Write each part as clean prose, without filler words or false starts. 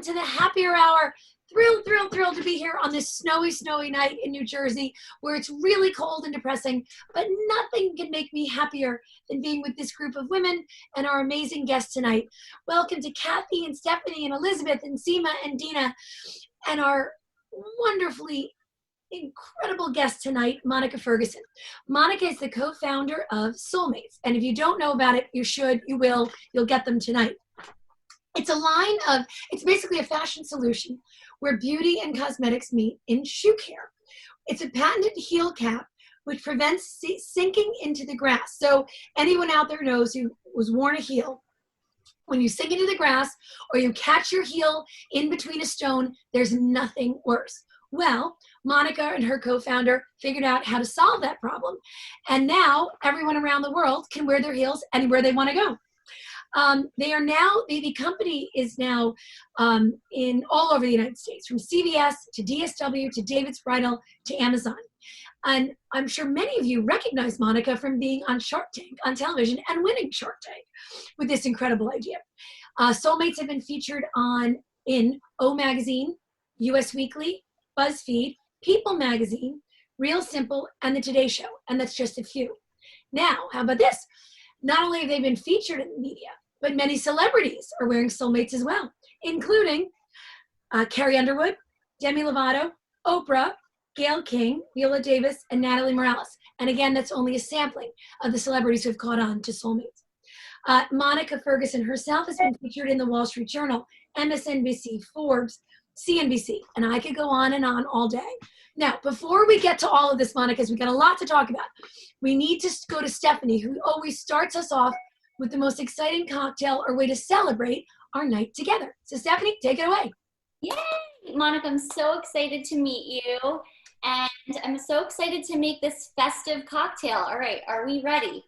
to the Happier Hour. Thrilled to be here on this snowy night in New Jersey where it's really cold and depressing, but nothing can make me happier than being with this group of women and our amazing guests tonight. Welcome to Kathy and Stephanie and Elizabeth and Seema and Dina and our wonderfully incredible guest tonight, Monica Ferguson. Monica is the co-founder of Solemates, and if you don't know about it, you should, you will, you'll get them tonight. It's basically a fashion solution where beauty and cosmetics meet in shoe care. It's a patented heel cap which prevents sinking into the grass. So anyone out there knows who was worn a heel, when you sink into the grass or you catch your heel in between a stone, there's nothing worse. Well, Monica and her co-founder figured out how to solve that problem. And now everyone around the world can wear their heels anywhere they want to go. The company is now in all over the United States, from CVS to DSW to David's Bridal to Amazon. And I'm sure many of you recognize Monica from being on Shark Tank on television and winning Shark Tank with this incredible idea. Soulmates have been featured in O Magazine, US Weekly, BuzzFeed, People Magazine, Real Simple, and The Today Show. And that's just a few. Now, how about this? Not only have they been featured in the media, but many celebrities are wearing Soulmates as well, including Carrie Underwood, Demi Lovato, Oprah, Gayle King, Viola Davis, and Natalie Morales. And again, that's only a sampling of the celebrities who have caught on to Soulmates. Monica Ferguson herself has been featured in the Wall Street Journal, MSNBC, Forbes, CNBC, and I could go on and on all day. Now, before we get to all of this, Monica, because we've got a lot to talk about, we need to go to Stephanie, who always starts us off with the most exciting cocktail or way to celebrate our night together. So Stephanie, take it away. Yay! Monica, I'm so excited to meet you, and I'm so excited to make this festive cocktail. All right, are we ready?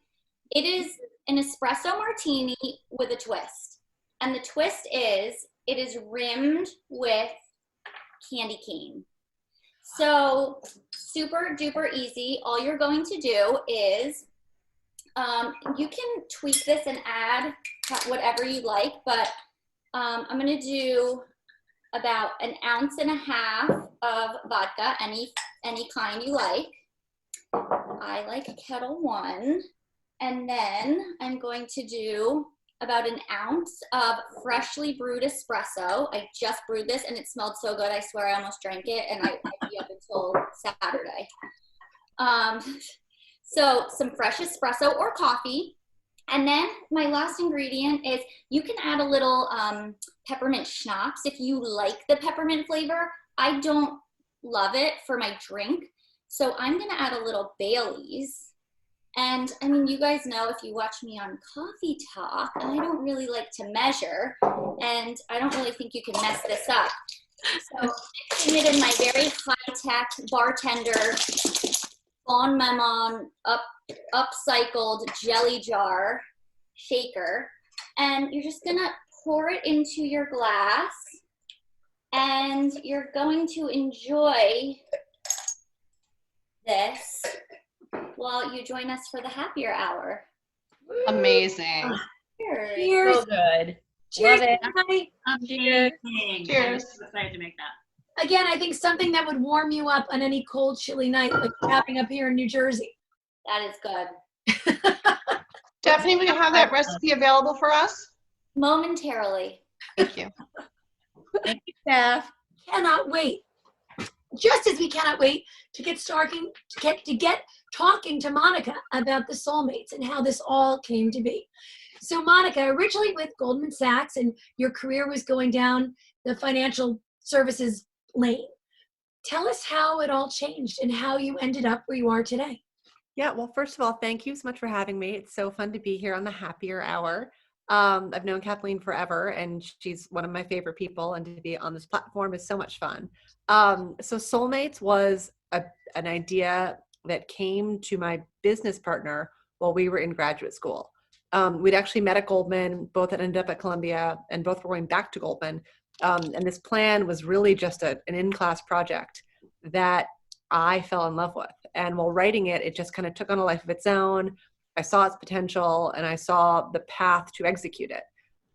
It is an espresso martini with a twist, and the twist is it is rimmed with candy cane. So super duper easy. All you're going to do is you can tweak this and add whatever you like, but I'm going to do about 1.5 ounces of vodka, any kind you like. I like Kettle One. And then I'm going to do about 1 ounce of freshly brewed espresso. I just brewed this and it smelled so good. I swear I almost drank it, and I'd be up until Saturday. So some fresh espresso or coffee. And then my last ingredient is you can add a little peppermint schnapps if you like the peppermint flavor. I don't love it for my drink, so I'm gonna add a little Bailey's. And I mean, you guys know if you watch me on Coffee Talk, I don't really like to measure, and I don't really think you can mess this up. So mixing it in my very high-tech bartender Bon Maman upcycled jelly jar shaker, and you're just gonna pour it into your glass, and you're going to enjoy this while you join us for the Happier Hour. Amazing. Cheers. So good. Cheers, Love it. everybody. Cheers. Cheers. I'm excited to make that. Again, I think something that would warm you up on any cold, chilly night like we're having up here in New Jersey. That is good. Stephanie, will you have that recipe available for us? Momentarily. Thank you. Thank you, Steph. Cannot wait. Just as we cannot wait to get talking to Monica about the Soulmates and how this all came to be. So Monica, originally with Goldman Sachs, and your career was going down the financial services lane. Tell us how it all changed and how you ended up where you are today. Yeah, well, first of all, thank you so much for having me. It's so fun to be here on the Happier Hour. I've known Kathleen forever, and she's one of my favorite people, and to be on this platform is so much fun. So Soulmates was an idea that came to my business partner while we were in graduate school. We'd actually met at Goldman, both had ended up at Columbia, and both were going back to Goldman. And this plan was really just an in-class project that I fell in love with. And while writing it, it just kind of took on a life of its own. I saw its potential and I saw the path to execute it.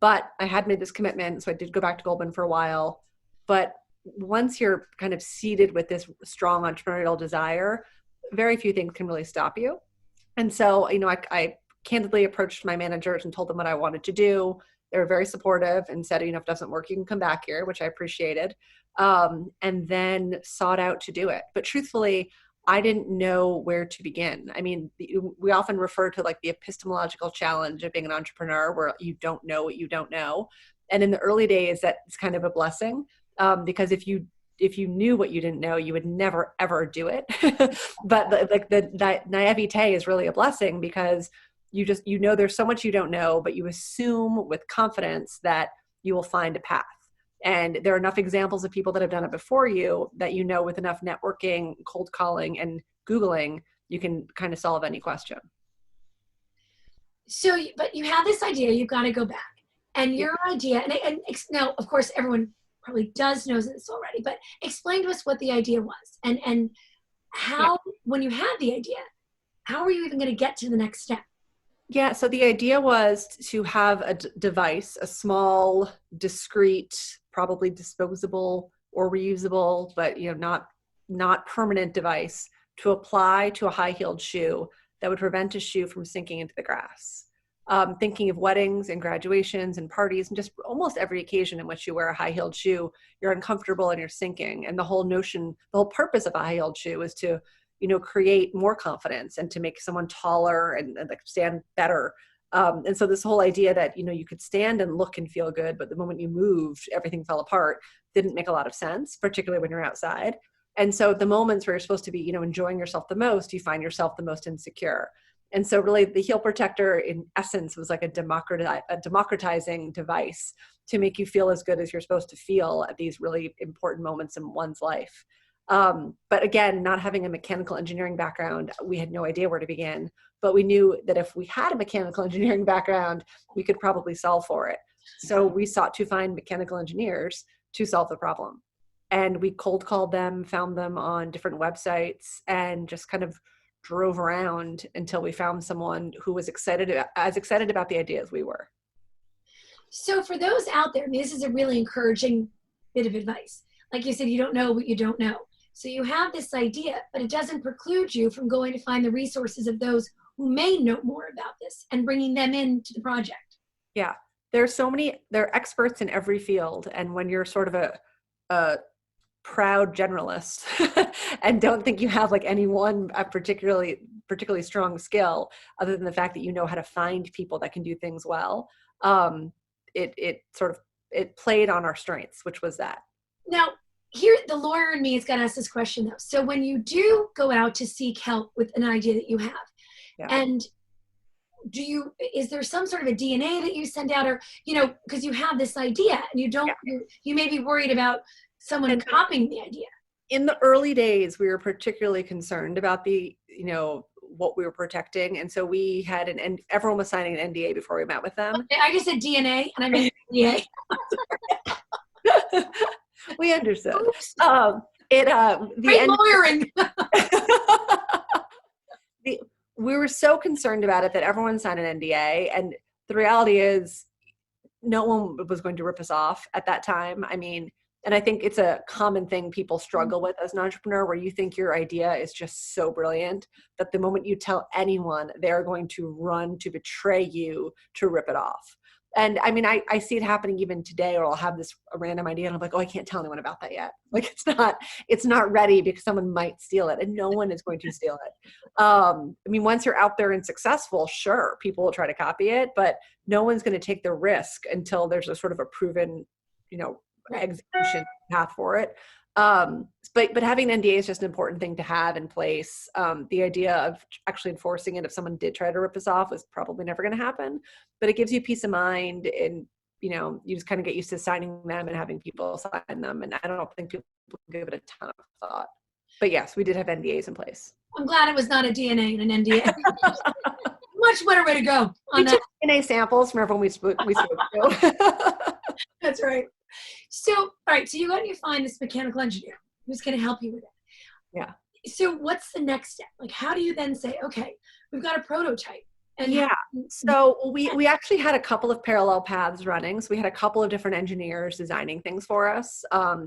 But I had made this commitment, so I did go back to Goldman for a while. But once you're kind of seated with this strong entrepreneurial desire, very few things can really stop you. And so, I candidly approached my managers and told them what I wanted to do. They were very supportive and said, if it doesn't work, you can come back here, which I appreciated. And then sought out to do it. But truthfully, I didn't know where to begin. I mean, we often refer to like the epistemological challenge of being an entrepreneur, where you don't know what you don't know. And in the early days, that's kind of a blessing, because if you knew what you didn't know, you would never ever do it. But the naivete is really a blessing, because you know there's so much you don't know, but you assume with confidence that you will find a path. And there are enough examples of people that have done it before you that with enough networking, cold calling, and Googling, you can kind of solve any question. So, but you have this idea, you've got to go back. And your idea, and now, of course, everyone probably knows this already, but explain to us what the idea was and how, when you had the idea, how were you even going to get to the next step? Yeah, so the idea was to have a device, a small, discrete, probably disposable or reusable, but not permanent device to apply to a high-heeled shoe that would prevent a shoe from sinking into the grass. Thinking of weddings and graduations and parties and just almost every occasion in which you wear a high-heeled shoe, you're uncomfortable and you're sinking. And the whole purpose of a high-heeled shoe is to create more confidence and to make someone taller and like stand better. And so this whole idea that, you could stand and look and feel good, but the moment you moved, everything fell apart, didn't make a lot of sense, particularly when you're outside. And so the moments where you're supposed to be, enjoying yourself the most, you find yourself the most insecure. And so really the heel protector in essence was like a democratizing device to make you feel as good as you're supposed to feel at these really important moments in one's life. But again, not having a mechanical engineering background, we had no idea where to begin, but we knew that if we had a mechanical engineering background, we could probably solve for it. So we sought to find mechanical engineers to solve the problem. And we cold called them, found them on different websites, and just kind of drove around until we found someone who was as excited about the idea as we were. So for those out there, this is a really encouraging bit of advice. Like you said, you don't know what you don't know. So you have this idea, but it doesn't preclude you from going to find the resources of those who may know more about this and bringing them into the project. Yeah. There are experts in every field. And when you're sort of a proud generalist and don't think you have like any one particularly strong skill, other than the fact that you know how to find people that can do things well, it played on our strengths, which was that. Now, here, the lawyer in me has got to ask this question though. So when you do go out to seek help with an idea that you have, and is there some sort of a DNA that you send out, or, because you have this idea and you may be worried about someone copying the idea. In the early days, we were particularly concerned about what we were protecting. And so we had everyone was signing an NDA before we met with them. Okay, I just said DNA and I meant NDA. We understood. Great lawyering. We were so concerned about it that everyone signed an NDA. And the reality is no one was going to rip us off at that time. I mean, and I think it's a common thing people struggle with as an entrepreneur, where you think your idea is just so brilliant that the moment you tell anyone, they're going to run to betray you to rip it off. And I mean, I see it happening even today, or I'll have a random idea and I'm like, oh, I can't tell anyone about that yet. Like it's not ready because someone might steal it, and no one is going to steal it. I mean, once you're out there and successful, sure, people will try to copy it, but no one's going to take the risk until there's a sort of a proven, execution path for it. But having an NDA is just an important thing to have in place. The idea of actually enforcing it if someone did try to rip us off is probably never going to happen, but it gives you peace of mind, and you just kind of get used to signing them and having people sign them. And I don't think people give it a ton of thought. But yes, we did have NDAs in place. I'm glad it was not a DNA and an NDA. Much better way to go on that. DNA samples from everyone we spoke to. That's right. So, all right. So you go and you find this mechanical engineer who's going to help you with it. Yeah. So what's the next step? Like, how do you then say, okay, we've got a prototype. And Yeah. So we actually had a couple of parallel paths running. So we had a couple of different engineers designing things for us,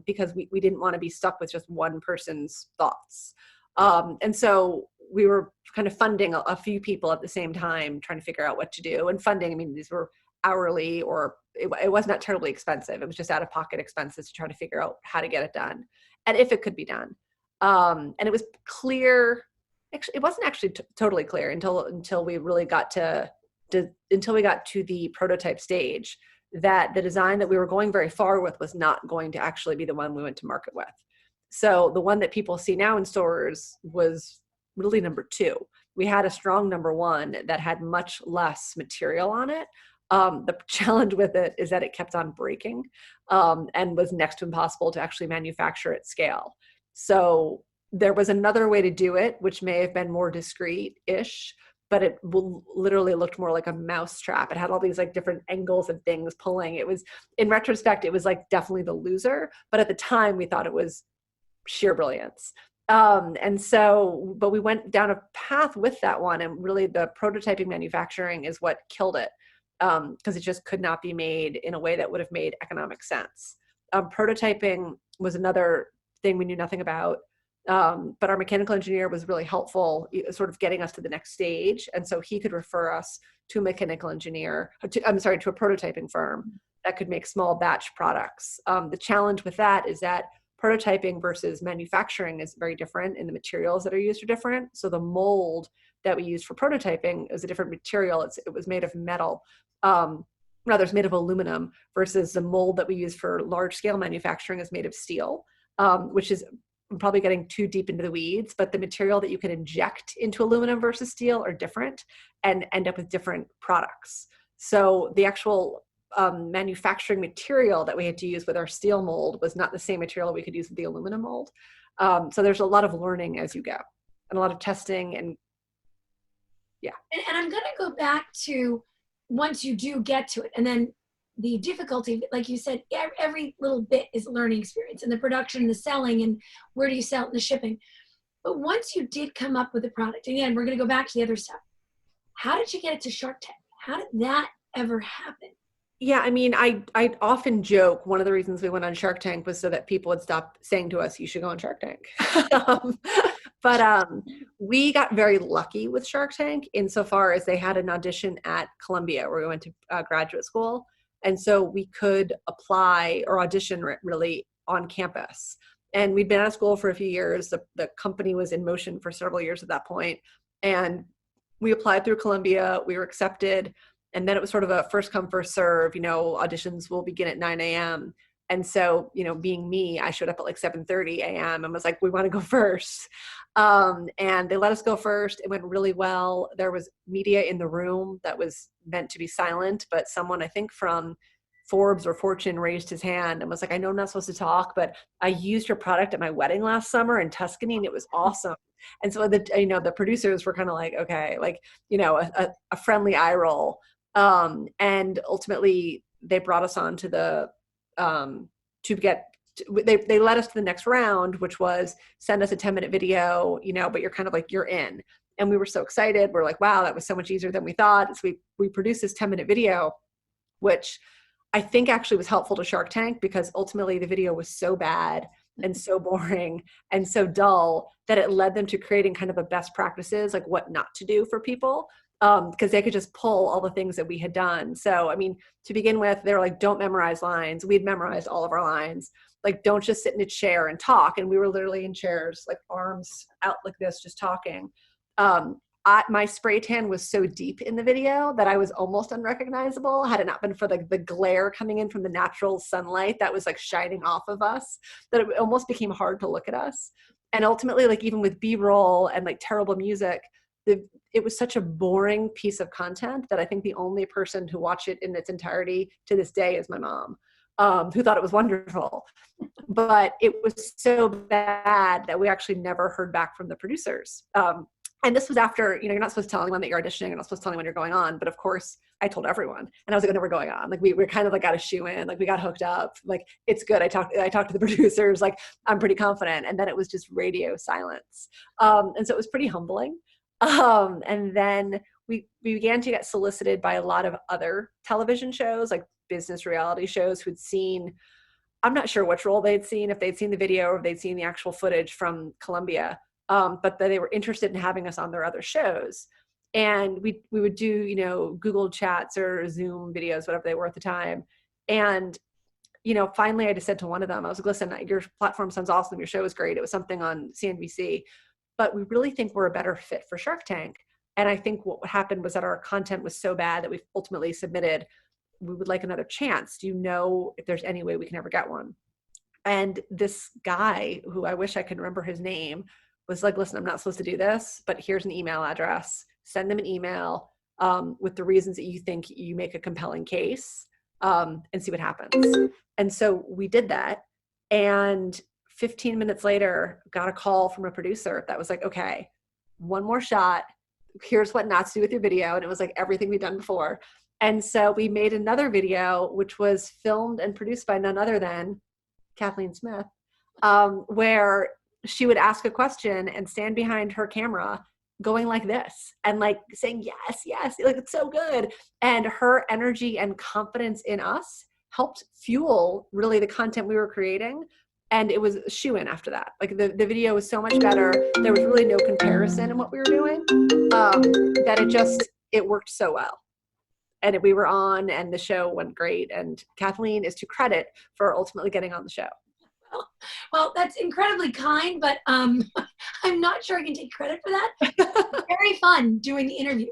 because we didn't want to be stuck with just one person's thoughts. And so we were kind of funding a few people at the same time, trying to figure out what to do. And funding, I mean, these were hourly, or it was not terribly expensive. It was just out of pocket expenses to try to figure out how to get it done and if it could be done. And it was clear. Actually, it wasn't actually totally clear until we really got to until we got to the prototype stage, that the design that we were going very far with was not going to actually be the one we went to market with. So the one that people see now in stores was really number 2. We had a strong number 1 that had much less material on it. The challenge with it is that it kept on breaking, and was next to impossible to actually manufacture at scale. So there was another way to do it, which may have been more discreet-ish, but it literally looked more like a mouse trap. It had all these like different angles and things pulling. It was, in retrospect, it was like definitely the loser, but at the time we thought it was sheer brilliance. But we went down a path with that one, and really the prototyping manufacturing is what killed it, because it just could not be made in a way that would have made economic sense. Prototyping was another thing we knew nothing about. But our mechanical engineer was really helpful, sort of getting us to the next stage. And so he could refer us to a mechanical engineer, to a prototyping firm that could make small batch products. The challenge with that is that prototyping versus manufacturing is very different, and the materials that are used are different. So the mold that we used for prototyping is a different material. It was made of metal. Rather, it's made of aluminum, versus the mold that we use for large scale manufacturing is made of steel, which is, I'm probably getting too deep into the weeds, but the material that you can inject into aluminum versus steel are different and end up with different products. So the actual manufacturing material that we had to use with our steel mold was not the same material we could use with the aluminum mold. So there's a lot of learning as you go, and a lot of testing, and yeah. And I'm going to go back to once you do get to it, and then the difficulty, like you said, every little bit is a learning experience, and the production, the selling, and where do you sell it, and the shipping. But once you did come up with a product, again, we're going to go back to the other stuff. How did you get it to Shark Tank? How did that ever happen? Yeah, I mean, I often joke one of the reasons we went on Shark Tank was so that people would stop saying to us, you should go on Shark Tank. But we got very lucky with Shark Tank insofar as they had an audition at Columbia, where we went to graduate school. And so we could apply or audition really on campus. And we'd been out of school for a few years. The company was in motion for several years at that point. And we applied through Columbia. We were accepted. And then it was sort of a first come, first serve, auditions will begin at 9 a.m. And so, being me, I showed up at like 7:30 a.m. and was like, we want to go first. And they let us go first. It went really well. There was media in the room that was meant to be silent, but someone, I think from Forbes or Fortune, raised his hand and was like, I know I'm not supposed to talk, but I used your product at my wedding last summer in Tuscany and it was awesome. And so the producers were kind of like, okay, like, a friendly eye roll. And ultimately they brought us on to the, they led us to the next round, which was send us a 10-minute video, but you're kind of like, you're in. And we were so excited. We're like, wow, that was so much easier than we thought. So we produced this 10-minute video, which I think actually was helpful to Shark Tank, because ultimately the video was so bad and so boring and so dull that it led them to creating kind of a best practices, like what not to do for people. Because they could just pull all the things that we had done. So, I mean, to begin with, they were like, don't memorize lines. We'd memorized all of our lines. Like, don't just sit in a chair and talk. And we were literally in chairs, like arms out like this, just talking. My spray tan was so deep in the video that I was almost unrecognizable had it not been for the glare coming in from the natural sunlight that was like shining off of us, that it almost became hard to look at us. And ultimately, like even with B-roll and like terrible music, it was such a boring piece of content that I think the only person who watched it in its entirety to this day is my mom, who thought it was wonderful. But it was so bad that we actually never heard back from the producers. And this was after, you're not supposed to tell anyone that you're auditioning, you're not supposed to tell anyone you're going on. But of course, I told everyone. And I was like, no, we're going on. Like we're kind of like got a shoe in, like we got hooked up. Like, it's good. I talked to the producers, like I'm pretty confident. And then it was just radio silence. And so it was pretty humbling. And then we began to get solicited by a lot of other television shows, like business reality shows who'd seen, I'm not sure which role they'd seen, if they'd seen the video or if they'd seen the actual footage from Columbia, but that they were interested in having us on their other shows. And we would do, you know, Google Chats or Zoom videos, whatever they were at the time. And, you know, finally I just said to one of them, I was like, listen, your platform sounds awesome. Your show is great. It was something on CNBC, but we really think we're a better fit for Shark Tank. And I think what happened was that our content was so bad that we ultimately submitted, we would like another chance. Do you know if there's any way we can ever get one? And this guy, who I wish I could remember his name, was like, listen, I'm not supposed to do this, but here's an email address. Send them an email with the reasons that you think you make a compelling case, and see what happens. And so we did that. And 15 minutes later, got a call from a producer that was like, okay, one more shot. Here's what not to do with your video. And it was like everything we'd done before. And so we made another video, which was filmed and produced by none other than Kathleen Smith, where she would ask a question and stand behind her camera going like this and like saying, yes, yes, like it's so good. And her energy and confidence in us helped fuel really the content we were creating. And it was a shoo-in after that. Like the video was so much better. There was really no comparison in what we were doing, that it worked so well. And we were on and the show went great. And Kathleen is to credit for ultimately getting on the show. Well, that's incredibly kind, but I'm not sure I can take credit for that. Very fun doing the interview.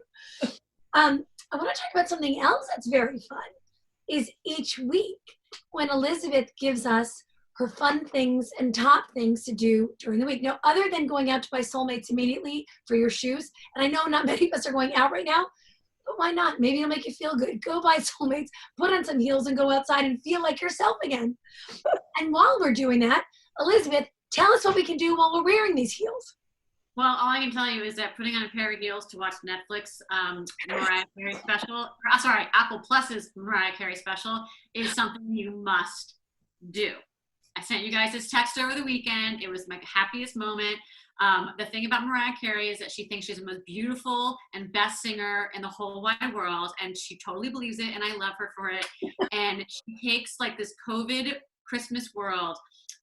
I want to talk about something else that's very fun, is each week when Elizabeth gives us her fun things and top things to do during the week. Now, other than going out to buy Solemates immediately for your shoes, and I know not many of us are going out right now, but why not? Maybe it'll make you feel good. Go buy Solemates, put on some heels and go outside and feel like yourself again. And while we're doing that, Elizabeth, tell us what we can do while we're wearing these heels. Well, all I can tell you is that putting on a pair of heels to watch Netflix Mariah Carey special, Apple Plus's Mariah Carey special is something you must do. I sent you guys this text over the weekend. It was my happiest moment. The thing about Mariah Carey is that she thinks she's the most beautiful and best singer in the whole wide world, and she totally believes it, and I love her for it. And she takes like this COVID Christmas world,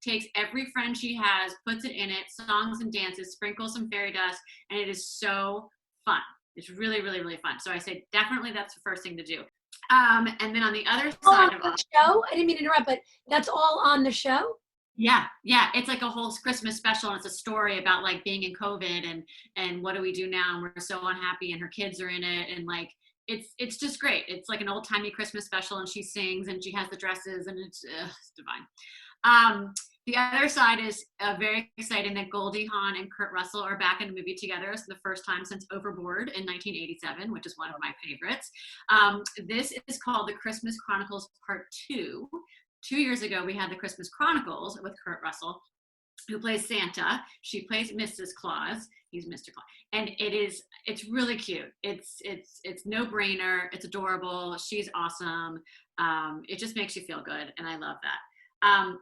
takes every friend she has, puts it in it, songs and dances, sprinkles some fairy dust, and it is so fun. It's really, really, really fun. So I say definitely that's the first thing to do. And then on the other side of the show, I didn't mean to interrupt, but that's all on the show? Yeah. It's like a whole Christmas special, and it's a story about like being in COVID and what do we do now, and we're so unhappy, and her kids are in it, and like it's just great. It's like an old-timey Christmas special, and she sings and she has the dresses, and it's divine. The other side is very exciting that Goldie Hawn and Kurt Russell are back in a movie together. It's the first time since Overboard in 1987, which is one of my favorites. This is called The Christmas Chronicles Part 2. 2 years ago, we had The Christmas Chronicles with Kurt Russell, who plays Santa. She plays Mrs. Claus. He's Mr. Claus. And it's really cute. It's no brainer. It's adorable. She's awesome. It just makes you feel good. And I love that.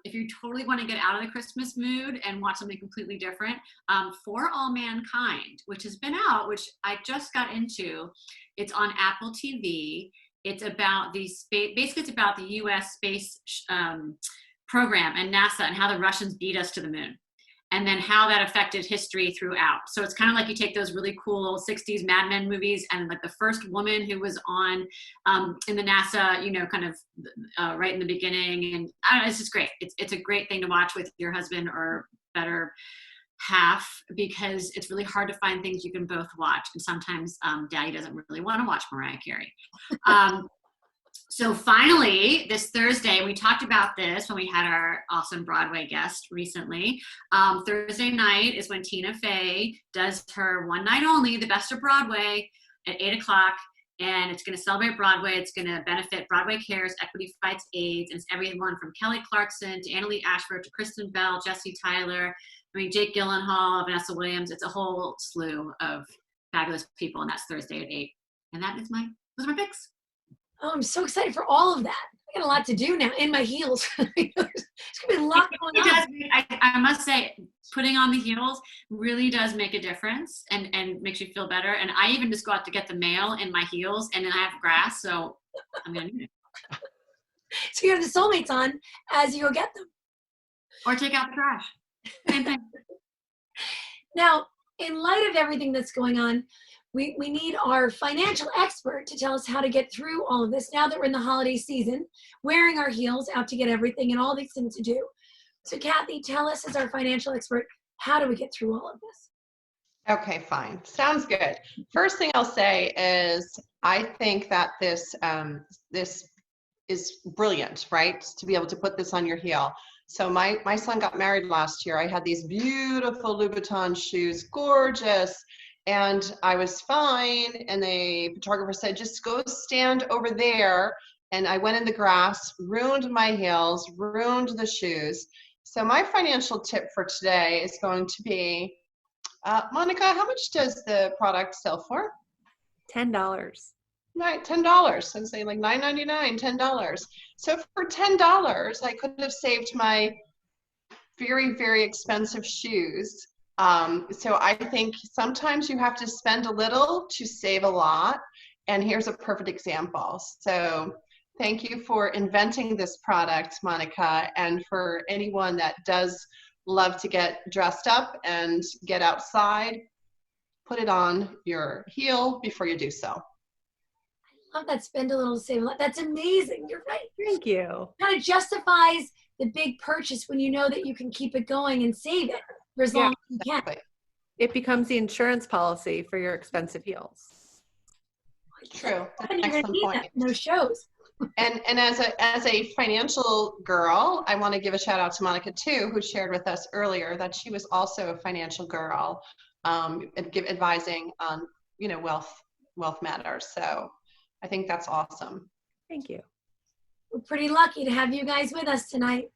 If you totally want to get out of the Christmas mood and watch something completely different, For All Mankind, which has been out, which I just got into, it's on Apple TV. It's about basically it's about the U.S. space program and NASA and how the Russians beat us to the moon, and then how that affected history throughout. So it's kind of like you take those really cool 60s Mad Men movies, and like the first woman who was on in the NASA, kind of right in the beginning. And I don't know, it's just great. It's a great thing to watch with your husband or better half, because it's really hard to find things you can both watch. And sometimes daddy doesn't really want to watch Mariah Carey. So finally, this Thursday, we talked about this when we had our awesome Broadway guest recently. Thursday night is when Tina Fey does her one night only, The Best of Broadway, at 8 o'clock. And it's going to celebrate Broadway. It's going to benefit Broadway Cares, Equity Fights AIDS. And it's everyone from Kelly Clarkson to Annalee Ashford to Kristen Bell, Jesse Tyler, Jake Gyllenhaal, Vanessa Williams. It's a whole slew of fabulous people. And that's Thursday at 8. And those are my picks. Oh, I'm so excited for all of that. I got a lot to do now in my heels. There's gonna be a lot going It on. does, I must say, putting on the heels really does make a difference and makes you feel better. And I even just go out to get the mail in my heels, and then I have grass, so I'm gonna need it. So you have the Solemates on as you go get them. Or take out the trash. Same thing. Now, in light of everything that's going on, we need our financial expert to tell us how to get through all of this now that we're in the holiday season, wearing our heels out to get everything and all these things to do. So Kathy, tell us as our financial expert, how do we get through all of this? Okay, fine. Sounds good. First thing I'll say is I think that this is brilliant, right? To be able to put this on your heel. So my son got married last year. I had these beautiful Louboutin shoes, gorgeous. And I was fine. And the photographer said, just go stand over there. And I went in the grass, ruined my heels, ruined the shoes. So my financial tip for today is going to be, Monica, how much does the product sell for? $10. Right, $10. I'd say like $9.99, $10. So for $10, I could have saved my very, very expensive shoes. So I think sometimes you have to spend a little to save a lot. And here's a perfect example. So thank you for inventing this product, Monica, and for anyone that does love to get dressed up and get outside, put it on your heel before you do so. I love that, spend a little, save a lot. That's amazing. You're right. Thank you. Kind of justifies the big purchase when you know that you can keep it going and save it for as long as you can. Exactly. It becomes the insurance policy for your expensive heels. True. That's And an you're gonna excellent need point. that in those shows. And as a financial girl, I want to give a shout out to Monica too, who shared with us earlier that she was also a financial girl, and advising on wealth matters. So I think that's awesome. Thank you. We're pretty lucky to have you guys with us tonight.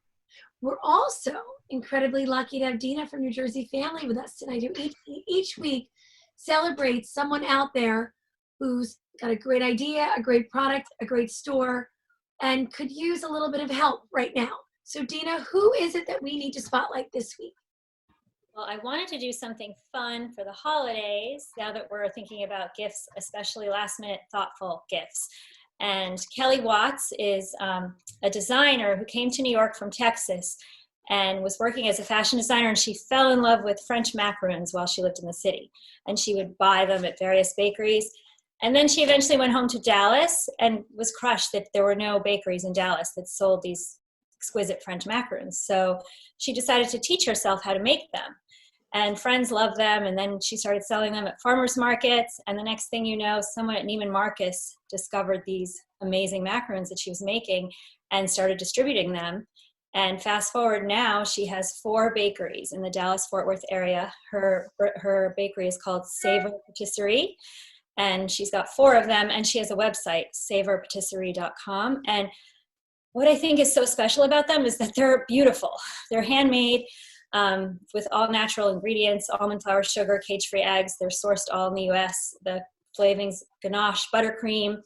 We're also incredibly lucky to have Dina from New Jersey Family with us tonight, who each week celebrates someone out there who's got a great idea, a great product, a great store, and could use a little bit of help right now. So Dina, who is it that we need to spotlight this week? Well, I wanted to do something fun for the holidays now that we're thinking about gifts, especially last minute thoughtful gifts. And Kelly Watts is a designer who came to New York from Texas and was working as a fashion designer, and she fell in love with French macaroons while she lived in the city. And she would buy them at various bakeries. And then she eventually went home to Dallas and was crushed that there were no bakeries in Dallas that sold these exquisite French macaroons. So she decided to teach herself how to make them. And friends loved them, and then she started selling them at farmers markets. And the next thing you know, someone at Neiman Marcus discovered these amazing macaroons that she was making and started distributing them. And fast forward now, she has 4 bakeries in the Dallas-Fort Worth area. Her bakery is called Savor Patisserie, and she's got 4 of them, and she has a website, savorpatisserie.com. And what I think is so special about them is that they're beautiful. They're handmade with all natural ingredients, almond flour, sugar, cage-free eggs. They're sourced all in the U.S. The flavorings, ganache, buttercream.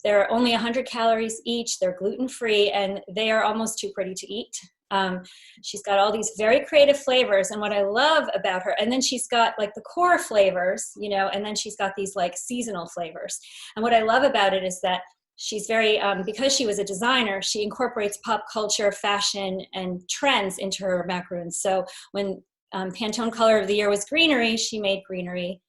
They're only 100 calories each. They're gluten-free, and they are almost too pretty to eat. She's got all these very creative flavors, and what I love about her, and then she's got like the core flavors, and then she's got these like seasonal flavors. And what I love about it is that she's very, because she was a designer, she incorporates pop culture, fashion, and trends into her macaroons. So when Pantone Color of the Year was greenery, she made greenery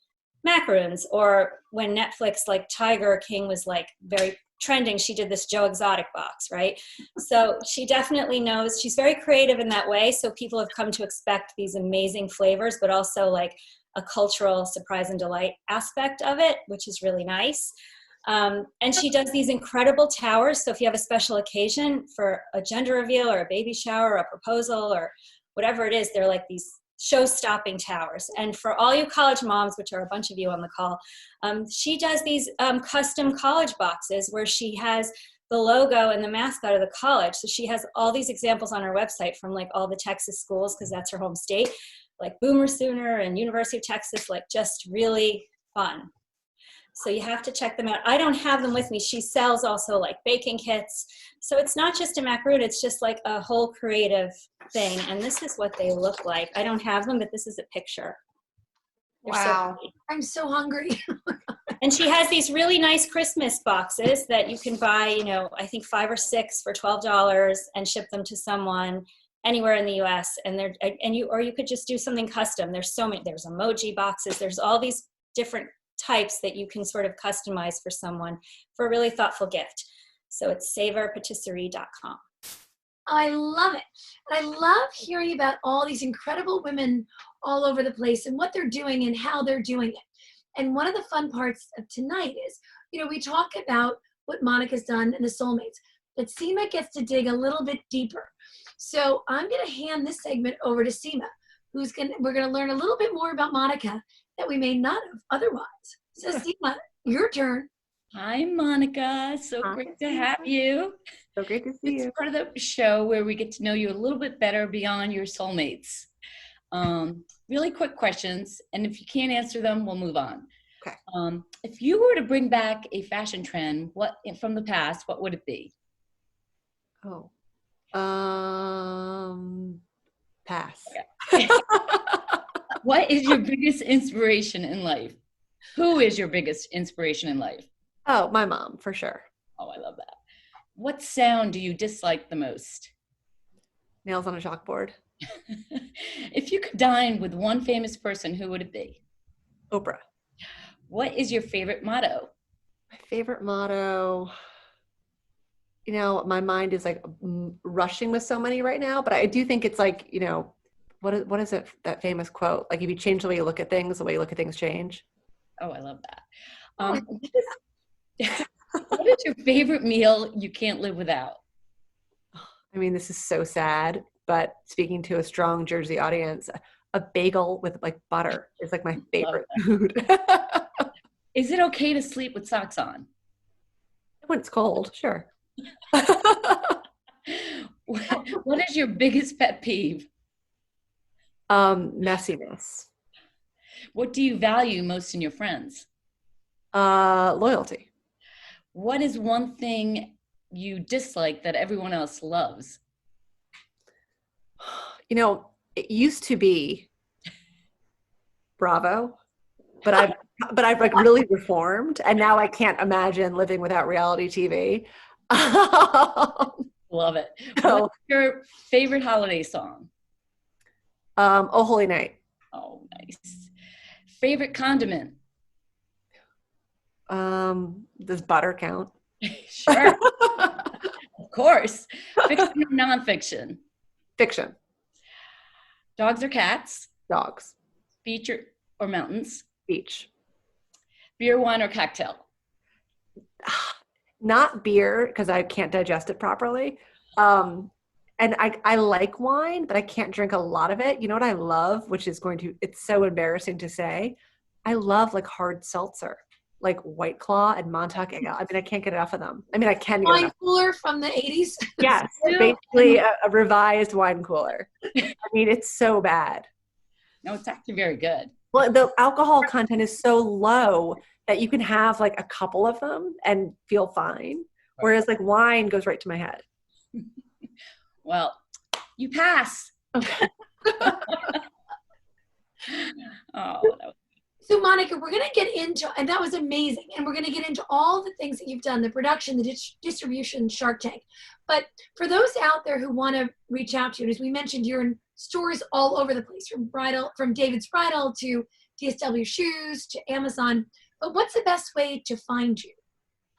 macaroons. Or when Netflix, like Tiger King was like very trending, she did this Joe Exotic box, right? So she definitely knows, she's very creative in that way. So people have come to expect these amazing flavors, but also like a cultural surprise and delight aspect of it, which is really nice. And she does these incredible towers. So if you have a special occasion for a gender reveal or a baby shower or a proposal or whatever it is, they're like these show-stopping towers. And for all you college moms, which are a bunch of you on the call, she does these custom college boxes where she has the logo and the mascot of the college. So she has all these examples on her website from like all the Texas schools, because that's her home state, like Boomer Sooner and University of Texas, like just really fun. So you have to check them out. I don't have them with me. She sells also like baking kits. So it's not just a macaroon, it's just like a whole creative thing. And this is what they look like. I don't have them, but this is a picture. They're so Wow. pretty. I'm so hungry. And she has these really nice Christmas boxes that you can buy, you know, I think 5 or 6 for $12 and ship them to someone anywhere in the US. And you could just do something custom. There's so many, there's emoji boxes, there's all these different types that you can sort of customize for someone for a really thoughtful gift. So it's savorpatisserie.com. I love it. I love hearing about all these incredible women all over the place and what they're doing and how they're doing it. And one of the fun parts of tonight is, you know, we talk about what Monica's done and the Soulmates, but Seema gets to dig a little bit deeper. So I'm going to hand this segment over to Seema, we're going to learn a little bit more about Monica that we may not have otherwise. So Seema, your turn. Hi, Monica. So Hi. great to have you. So great to see It's you. part of the show where we get to know you a little bit better beyond your soulmates. Really quick questions, and if you can't answer them, we'll move on. Okay. If you were to bring back a fashion trend, from the past, what would it be? Oh. Pass. What is your biggest inspiration in life? Who is your biggest inspiration in life? Oh, my mom, for sure. Oh, I love that. What sound do you dislike the most? Nails on a chalkboard. If you could dine with one famous person, who would it be? Oprah. What is your favorite motto? My favorite motto, you know, my mind is like rushing with so many right now, but I do think it's like, you know, what is it, that famous quote? Like, if you change the way you look at things, the way you look at things change. Oh, I love that. What is your favorite meal you can't live without? I mean, this is so sad, but speaking to a strong Jersey audience, a bagel with like butter is like my favorite food. Is it okay to sleep with socks on? When it's cold, sure. What is your biggest pet peeve? Messiness. What do you value most in your friends? Loyalty. What is one thing you dislike that everyone else loves? You know, it used to be Bravo, but I've like really reformed, and now I can't imagine living without reality TV. Love it. So, What's your favorite holiday song? Oh Holy Night. Oh, nice. Favorite condiment? Does butter count? Sure. Of course. Fiction or nonfiction? Fiction. Dogs or cats? Dogs. Beach or mountains? Beach. Beer, wine, or cocktail? Not beer, because I can't digest it properly. And I like wine, but I can't drink a lot of it. You know what I love, which is it's so embarrassing to say. I love like hard seltzer, like White Claw and Montauk Ale. I mean, I can't get enough of them. I mean, I can get Wine enough. cooler from the 80s. Yes, basically a revised wine cooler. I mean, it's so bad. No, it's actually very good. Well, the alcohol content is so low that you can have like a couple of them and feel fine. Whereas like wine goes right to my head. Well, you pass. Okay. Oh, So Monica, we're going to get into, and that was amazing, and we're going to get into all the things that you've done, the production, the distribution, Shark Tank. But for those out there who want to reach out to you, as we mentioned, you're in stores all over the place, from David's Bridal to DSW Shoes to Amazon. But what's the best way to find you?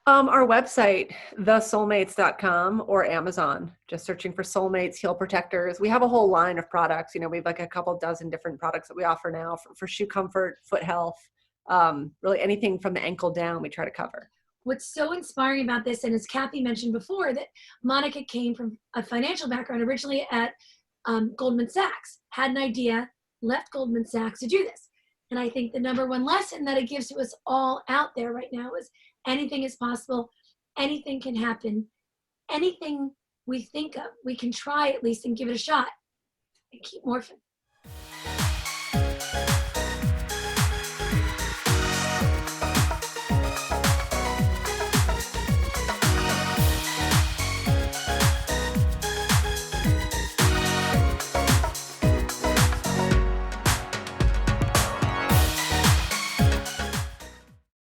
Our website, thesoulmates.com, or Amazon, just searching for Soulmates Heel Protectors. We have a whole line of products. You know, we have like a couple dozen different products that we offer now for shoe comfort, foot health, really anything from the ankle down we try to cover. What's so inspiring about this, and as Kathy mentioned before, that Monica came from a financial background originally at Goldman Sachs, had an idea, left Goldman Sachs to do this. And I think the number one lesson that it gives to us all out there right now is anything is possible. Anything can happen. Anything we think of, we can try at least and give it a shot and keep morphing.